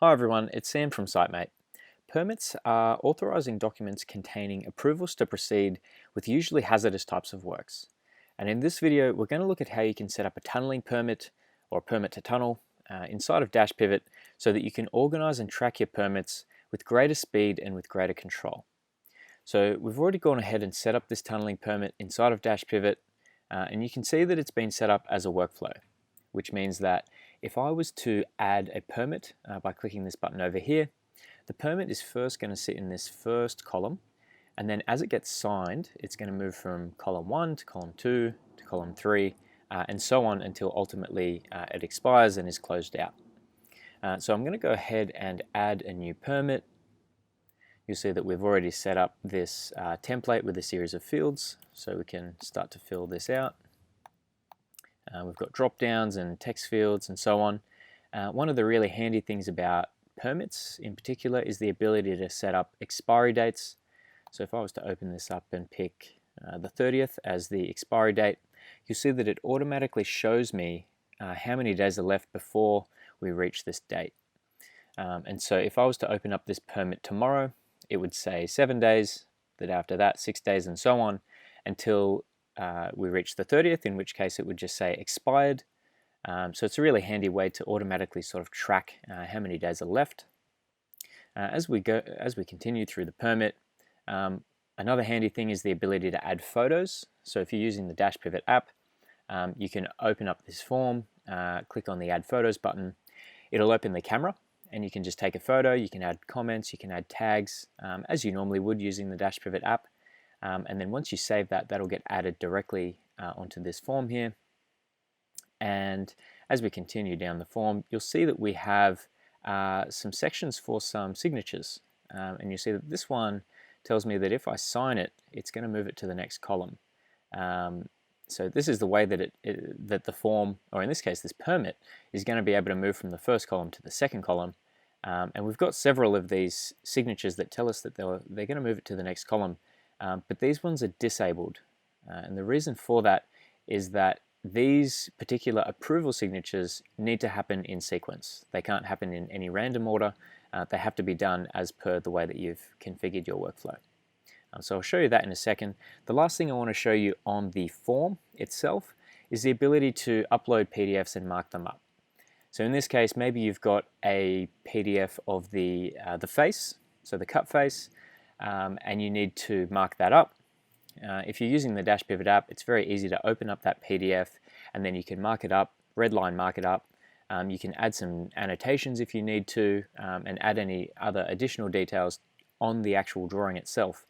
Hi everyone, it's Sam from Sitemate. Permits are authorising documents containing approvals to proceed with usually hazardous types of works. And in this video, we're going to look at how you can set up a tunnelling permit or permit to tunnel inside of Dashpivot so that you can organise and track your permits with greater speed and with greater control. So we've already gone ahead and set up this tunnelling permit inside of Dashpivot, and you can see that it's been set up as a workflow, which means that if I was to add a permit by clicking this button over here, the permit is first going to sit in this first column, and then as it gets signed, it's going to move from column 1 to column 2 to column 3, and so on until ultimately it expires and is closed out. So I'm going to go ahead and add a new permit. You'll see that we've already set up this template with a series of fields, so we can start to fill this out. We've got drop downs and text fields and so on. One of the really handy things about permits in particular is the ability to set up expiry dates. So if I was to open this up and pick the 30th as the expiry date, you'll see that it automatically shows me how many days are left before we reach this date. And so if I was to open up this permit tomorrow, it would say 7 days, that after that 6 days and so on until we reach the 30th, in which case it would just say expired. So it's a really handy way to automatically sort of track how many days are left. As we continue through the permit, another handy thing is the ability to add photos. So if you're using the Dashpivot app, you can open up this form, click on the Add Photos button. It'll open the camera, and you can just take a photo. You can add comments, you can add tags, as you normally would using the Dashpivot app. And then once you save that, that'll get added directly onto this form here. And as we continue down the form, you'll see that we have some sections for some signatures. And you'll see that this one tells me that if I sign it, it's going to move it to the next column. So this is the way that that the form, or in this case this permit, is going to be able to move from the first column to the second column. And we've got several of these signatures that tell us that they're going to move it to the next column. But these ones are disabled, and the reason for that is that these particular approval signatures need to happen in sequence. They can't happen in any random order. They have to be done as per the way that you've configured your workflow. So I'll show you that in a second. The last thing I want to show you on the form itself is the ability to upload PDFs and mark them up. So in this case, maybe you've got a PDF of the face, so the cut face, and you need to mark that up. If you're using the Dashpivot app, it's very easy to open up that PDF, and then you can mark it up, redline mark it up. You can add some annotations if you need to, and add any other additional details on the actual drawing itself.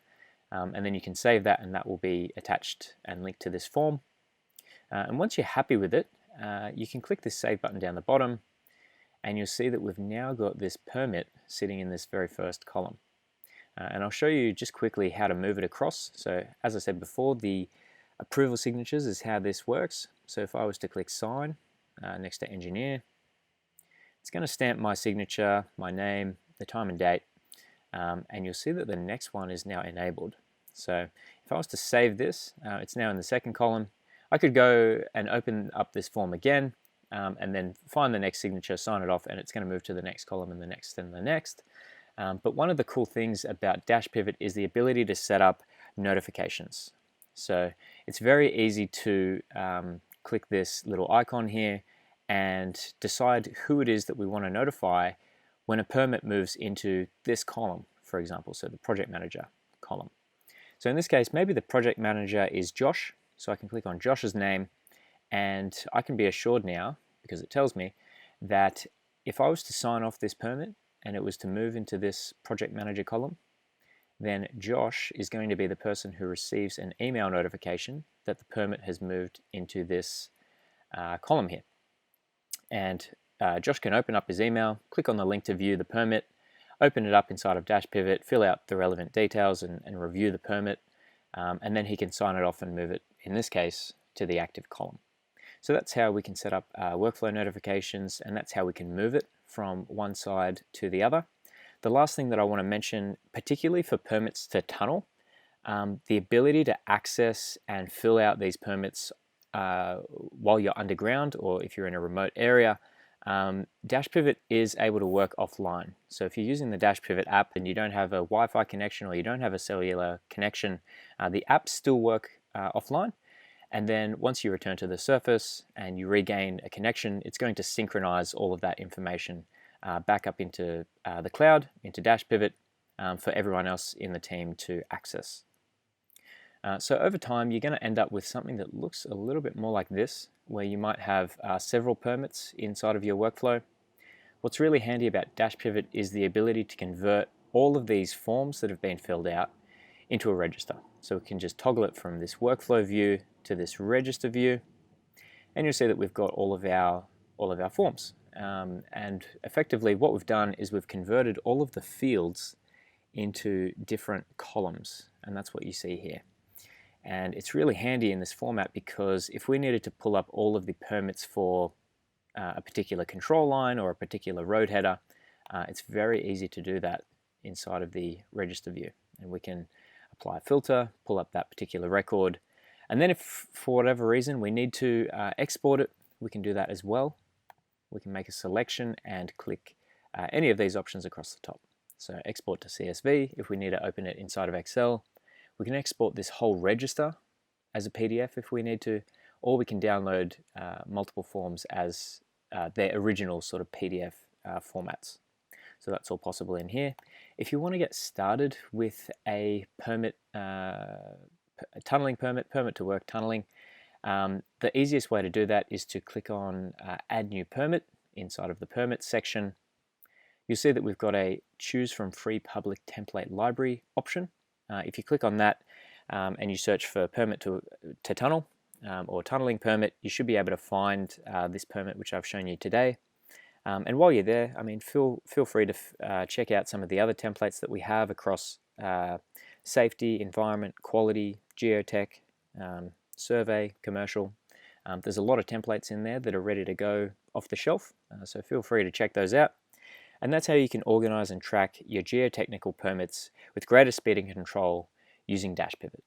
And then you can save that, and that will be attached and linked to this form. And once you're happy with it, you can click this Save button down the bottom, and you'll see that we've now got this permit sitting in this very first column. And I'll show you just quickly how to move it across. So as I said before, the approval signatures is how this works. So if I was to click sign next to engineer, it's going to stamp my signature, my name, the time and date, and you'll see that the next one is now enabled. So if I was to save this, it's now in the second column. I could go and open up this form again, and then find the next signature, sign it off, and it's going to move to the next column and the next and the next. But one of the cool things about Dashpivot is the ability to set up notifications. So it's very easy to click this little icon here and decide who it is that we want to notify when a permit moves into this column, for example, so the project manager column. So in this case, maybe the project manager is Josh, so I can click on Josh's name, and I can be assured now, because it tells me, that if I was to sign off this permit, and it was to move into this project manager column, then Josh is going to be the person who receives an email notification that the permit has moved into this column here. And Josh can open up his email, click on the link to view the permit, open it up inside of Dashpivot, fill out the relevant details and review the permit, and then he can sign it off and move it, in this case, to the active column. So that's how we can set up workflow notifications, and that's how we can move it from one side to the other. The last thing that I want to mention, particularly for permits to tunnel, the ability to access and fill out these permits while you're underground, or if you're in a remote area, Dash Pivot is able to work offline. So if you're using the Dash Pivot app and you don't have a Wi-Fi connection or you don't have a cellular connection, the apps still work offline. And then once you return to the surface and you regain a connection, it's going to synchronize all of that information back up into the cloud, into Dash Pivot, for everyone else in the team to access. So over time, you're going to end up with something that looks a little bit more like this, where you might have several permits inside of your workflow. What's really handy about Dash Pivot is the ability to convert all of these forms that have been filled out into a register. So we can just toggle it from this workflow view to this register view, and you'll see that we've got all of our forms. And effectively what we've done is we've converted all of the fields into different columns, and that's what you see here. And it's really handy in this format because if we needed to pull up all of the permits for a particular control line or a particular road header, it's very easy to do that inside of the register view. And we can apply a filter, pull up that particular record, and then if for whatever reason we need to export it, we can do that as well. We can make a selection and click any of these options across the top. So export to CSV if we need to open it inside of Excel. We can export this whole register as a PDF if we need to, or we can download multiple forms as their original sort of PDF formats. So that's all possible in here. If you want to get started with a permit, a tunneling permit to work tunneling, the easiest way to do that is to click on Add New Permit inside of the Permits section. You'll see that we've got a Choose from Free Public Template Library option. If you click on that and you search for permit to tunnel or tunneling permit, you should be able to find this permit which I've shown you today. And while you're there, I mean, feel free to check out some of the other templates that we have across safety, environment, quality, geotech, survey, commercial. There's a lot of templates in there that are ready to go off the shelf, so feel free to check those out. And that's how you can organize and track your geotechnical permits with greater speed and control using Dash Pivot.